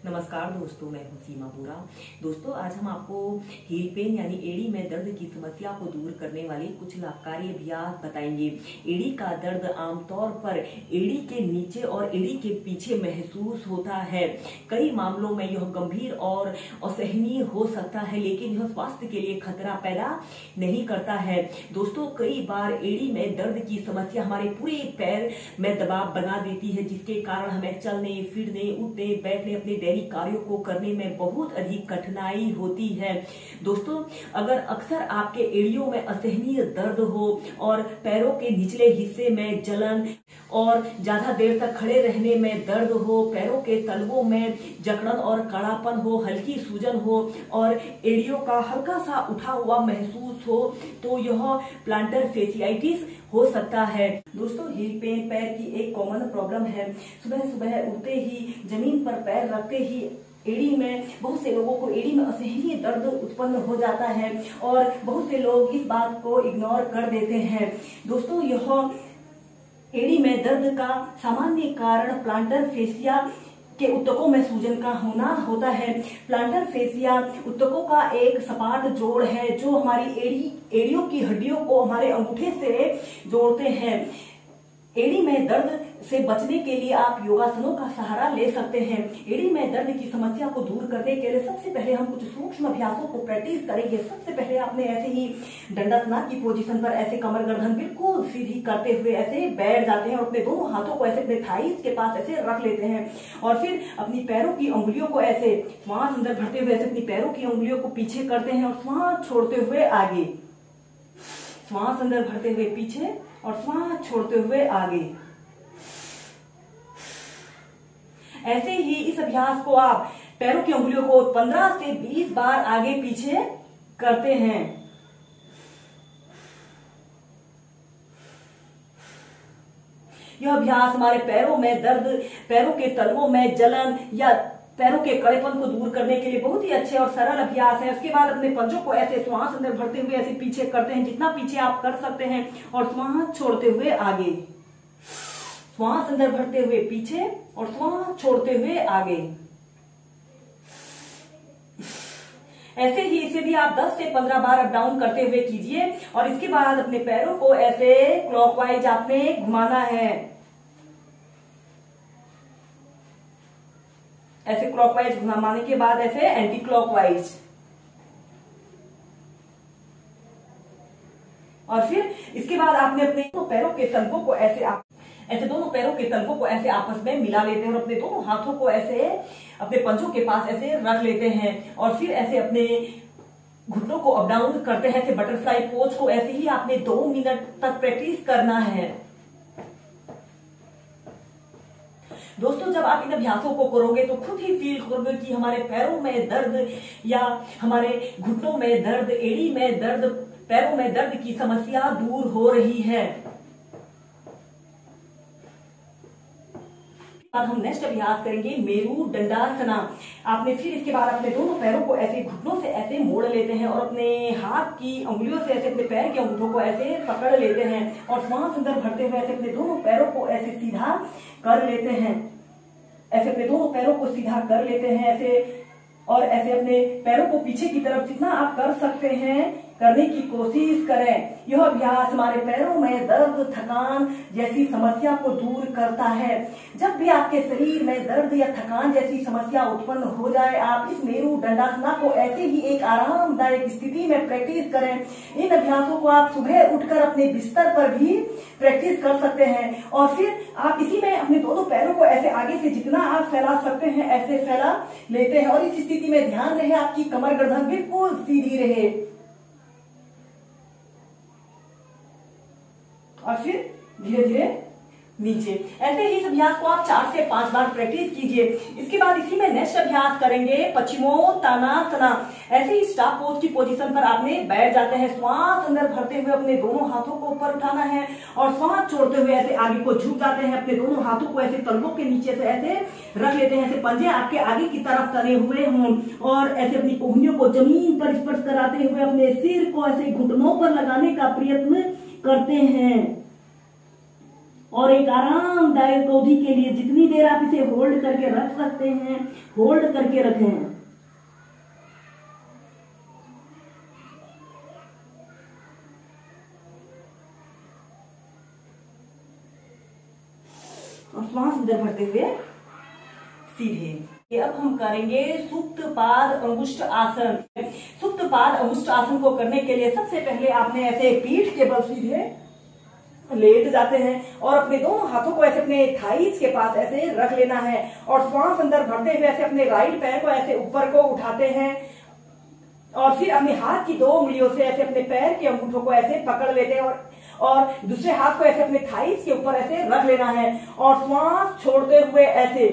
नमस्कार दोस्तों, मैं हूं सीमा बोरा। दोस्तों, आज हम आपको हील पेन यानी एड़ी में दर्द की समस्या को दूर करने वाले कुछ लाभकारी अभ्यास बताएंगे। एड़ी का दर्द आमतौर पर एड़ी के नीचे और एड़ी के पीछे महसूस होता है। कई मामलों में यह गंभीर और असहनीय हो सकता है, लेकिन यह स्वास्थ्य के लिए खतरा पैदा नहीं करता है। दोस्तों, कई बार एड़ी में दर्द की समस्या हमारे पूरे पैर में दबाव बना देती है, जिसके कारण हमें चलने, फिरने, उठने, बैठने, अपने दैनिक कार्यों को करने में बहुत अधिक कठिनाई होती है। दोस्तों, अगर अक्सर आपके एड़ियों में असहनीय दर्द हो और पैरों के निचले हिस्से में जलन और ज्यादा देर तक खड़े रहने में दर्द हो, पैरों के तलवों में जकड़न और कड़ापन हो, हल्की सूजन हो और एड़ियों का हल्का सा उठा हुआ महसूस हो, तो यह प्लांटर फेसियाइटिस हो सकता है। दोस्तों, हील पेन पैर की एक कॉमन प्रॉब्लम है। सुबह सुबह उठते ही, जमीन पर पैर रखते ही एड़ी में बहुत से लोगों को एड़ी में असहनीय दर्द उत्पन्न हो जाता है और बहुत से लोग इस बात को इग्नोर कर देते हैं। दोस्तों, यह एड़ी में दर्द का सामान्य कारण प्लांटर फेसिया के ऊतकों में सूजन का होना होता है। प्लांटर फेसिया ऊतकों का एक सपाट जोड़ है जो हमारी एड़ियों की हड्डियों को हमारे अंगूठे से जोड़ते हैं। एड़ी में दर्द से बचने के लिए आप योगासनों का सहारा ले सकते हैं। एड़ी में दर्द की समस्या को दूर करने के लिए सबसे पहले हम कुछ सूक्ष्म अभ्यासों को प्रैक्टिस करेंगे। सबसे पहले आपने ऐसे ही दंडासना की पोजीशन पर ऐसे कमर गर्दन बिल्कुल सीधी करते हुए ऐसे बैठ जाते हैं और अपने दोनों हाथों को ऐसे अपने थाइस के पास ऐसे रख लेते हैं और फिर अपनी पैरों की उंगलियों को ऐसे श्वास अंदर भरते हुए ऐसे अपनी पैरों की उंगलियों को पीछे करते हैं और श्वास छोड़ते हुए आगे, श्वास अंदर भरते हुए पीछे और श्वास छोड़ते हुए आगे। ऐसे ही इस अभ्यास को आप पैरों की उंगलियों को 15 से 20 बार आगे पीछे करते हैं। यह अभ्यास हमारे पैरों में दर्द, पैरों के तलवों में जलन या पैरों के कड़ेपन को दूर करने के लिए बहुत ही अच्छे और सरल अभ्यास है। उसके बाद अपने पंजों को ऐसे श्वास अंदर भरते हुए ऐसे पीछे करते हैं, जितना पीछे आप कर सकते हैं, और श्वास छोड़ते हुए आगे, श्वास अंदर भरते हुए पीछे और श्वास छोड़ते हुए आगे। ऐसे ही इसे भी आप 10 से 15 बार अप डाउन करते हुए कीजिए और इसके बाद अपने पैरों को ऐसे क्लॉकवाइज आपने घुमाना है। ऐसे क्लॉकवाइज घुमाने के बाद ऐसे एंटी क्लॉकवाइज, और फिर इसके बाद आपने अपने पैरों के तलवों को ऐसे दोनों पैरों के तलवों को ऐसे आपस में मिला लेते हैं और अपने दोनों हाथों को ऐसे अपने पंजों के पास ऐसे रख लेते हैं और फिर ऐसे अपने घुटनों को अप डाउन करते हैं। ऐसे बटरफ्लाई पोज को ऐसे ही आपने 2 मिनट तक प्रैक्टिस करना है। दोस्तों, जब आप इन अभ्यासों को करोगे तो खुद ही फील करोगे कि हमारे पैरों में दर्द या हमारे घुटनों में दर्द, एड़ी में दर्द, पैरों में दर्द की समस्या दूर हो रही है। अब हम नेक्स्ट अभ्यास करेंगे मेरू दंडासना। आपने फिर इसके बाद अपने दोनों पैरों को ऐसे घुटनों से ऐसे मोड़ लेते हैं और अपने हाथ की उंगलियों से ऐसे अपने पैर के अंगूठों को ऐसे पकड़ लेते हैं और श्वास अंदर भरते हुए ऐसे अपने दोनों पैरों को ऐसे सीधा कर लेते हैं। ऐसे अपने दोनों पैरों को सीधा कर लेते हैं ऐसे, और ऐसे अपने पैरों को पीछे की तरफ जितना आप कर सकते हैं करने की कोशिश करें। यह अभ्यास हमारे पैरों में दर्द, थकान जैसी समस्या को दूर करता है। जब भी आपके शरीर में दर्द या थकान जैसी समस्या उत्पन्न हो जाए, आप इस मेरू दंडासना को ऐसे ही एक आरामदायक स्थिति में प्रैक्टिस करें। इन अभ्यासों को आप सुबह उठकर अपने बिस्तर पर भी प्रैक्टिस कर सकते हैं और फिर आप इसी में अपने दोनों पैरों को ऐसे आगे से जितना आप फैला सकते हैं ऐसे फैला लेते हैं और इस स्थिति में ध्यान रहे आपकी कमर गर्दन बिल्कुल सीधी रहे। और फिर धीरे धीरे नीचे। ऐसे ही इस अभ्यास को आप 4 से 5 बार प्रैक्टिस कीजिए। इसके बाद इसी में नेक्स्ट अभ्यास करेंगे पश्चिमोत्तानासना। ऐसे ही स्टार पोज की पोजीशन पर आपने बैठ जाते हैं, श्वास अंदर भरते हुए अपने दोनों हाथों को ऊपर उठाना है और श्वास छोड़ते हुए ऐसे आगे को झुक जाते हैं। अपने दोनों हाथों को ऐसे तलवों के नीचे से ऐसे रख लेते हैं, ऐसे पंजे आपके आगे की तरफ करे हुए हों और ऐसे अपनी कोहनियों को जमीन पर स्पर्श कराते हुए अपने सिर को ऐसे घुटनों पर लगाने का प्रयत्न करते हैं और एक आरामदायक अवधि के लिए जितनी देर आप इसे होल्ड करके रख सकते हैं, होल्ड करके रखें। और श्वास अंदर भरते हुए सीधे। अब हम करेंगे सुप्त पाद अंगुष्ठ आसन। सुप्त पाद अंगुष्ठ आसन को करने के लिए सबसे पहले आपने ऐसे पीठ के बल सीधे लेट जाते हैं और अपने दोनों हाथों को ऐसे अपने थाइस के पास ऐसे रख लेना है और श्वास अंदर भरते हुए ऐसे अपने राइट पैर को ऐसे ऊपर को उठाते हैं और फिर अपने हाथ की 2 उंगलियों से ऐसे अपने पैर के अंगूठों को ऐसे पकड़ लेते हैं और दूसरे हाथ को ऐसे अपने थाइस के ऊपर ऐसे रख लेना है और श्वास छोड़ते हुए ऐसे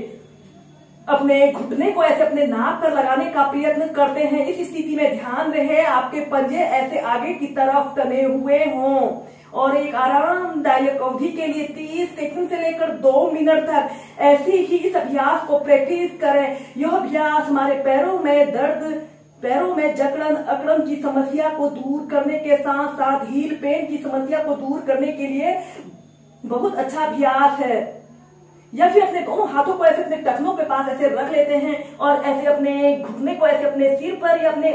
अपने घुटने को ऐसे अपने नाक पर लगाने का प्रयत्न करते हैं। इस स्थिति में ध्यान रहे आपके पंजे ऐसे आगे की तरफ तने हुए हों और एक आरामदायक अवधि के लिए 30 सेकंड से लेकर 2 मिनट तक ऐसे ही इस अभ्यास को प्रैक्टिस करें। यह अभ्यास हमारे पैरों में दर्द, पैरों में जकड़न अकड़न की समस्या को दूर करने के साथ साथ हील पेन की समस्या को दूर करने के लिए बहुत अच्छा अभ्यास है। या फिर अपने दोनों हाथों को ऐसे अपने टखनों के पास ऐसे रख लेते हैं और ऐसे अपने घुटने को ऐसे अपने सिर पर या अपने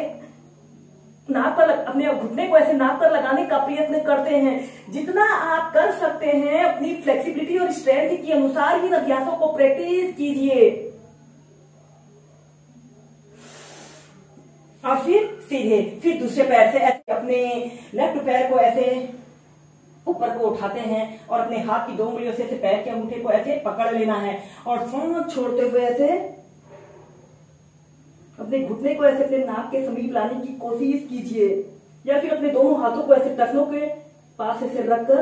नाक पर, अपने घुटने को ऐसे नाक पर लगाने का प्रयत्न करते हैं। जितना आप कर सकते हैं अपनी फ्लेक्सिबिलिटी और स्ट्रेंथ के अनुसार इन अभ्यासों को प्रैक्टिस कीजिए। और फिर सीधे, फिर दूसरे पैर से ऐसे अपने लेफ्ट पैर को ऐसे ऊपर को उठाते हैं और अपने हाथ की 2 उंगलियों से पैर के अंगूठे को ऐसे पकड़ लेना है और सांस छोड़ते हुए ऐसे अपने घुटने को ऐसे अपने नाक के समीप लाने की कोशिश कीजिए या फिर अपने दोनों हाथों को ऐसे टखनों के पास ऐसे रखकर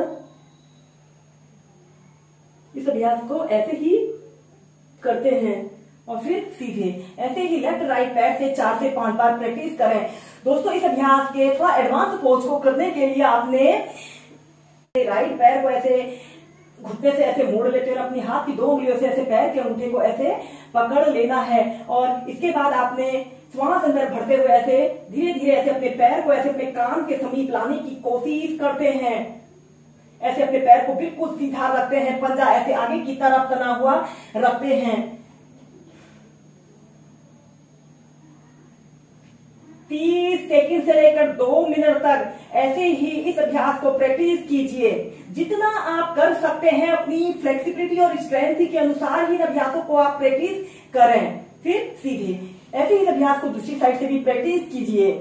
इस अभ्यास को ऐसे ही करते हैं। और फिर सीधे ऐसे ही लेफ्ट राइट पैर से 4 से 5 बार प्रैक्टिस करें। दोस्तों इस अभ्यास के थोड़ा एडवांस पोज को करने के लिए आपने राइट पैर को ऐसे घुटने से ऐसे मोड़ लेते हैं और अपनी हाथ की 2 उंगलियों से ऐसे पैर के अंगूठे को ऐसे पकड़ लेना है और इसके बाद आपने श्वास अंदर भरते हुए ऐसे धीरे धीरे ऐसे अपने पैर को ऐसे अपने कान के समीप लाने की कोशिश करते हैं। ऐसे अपने पैर को बिल्कुल सीधा रखते हैं, पंजा ऐसे आगे की तरफ तना हुआ रखते हैं। 30 सेकंड से लेकर 2 मिनट तक ऐसे ही इस अभ्यास को प्रैक्टिस कीजिए। जितना आप कर सकते हैं अपनी फ्लेक्सिबिलिटी और स्ट्रेंथ के अनुसार इन अभ्यासों को आप प्रैक्टिस करें। फिर सीधे ऐसे ही इस अभ्यास को दूसरी साइड से भी प्रैक्टिस कीजिए।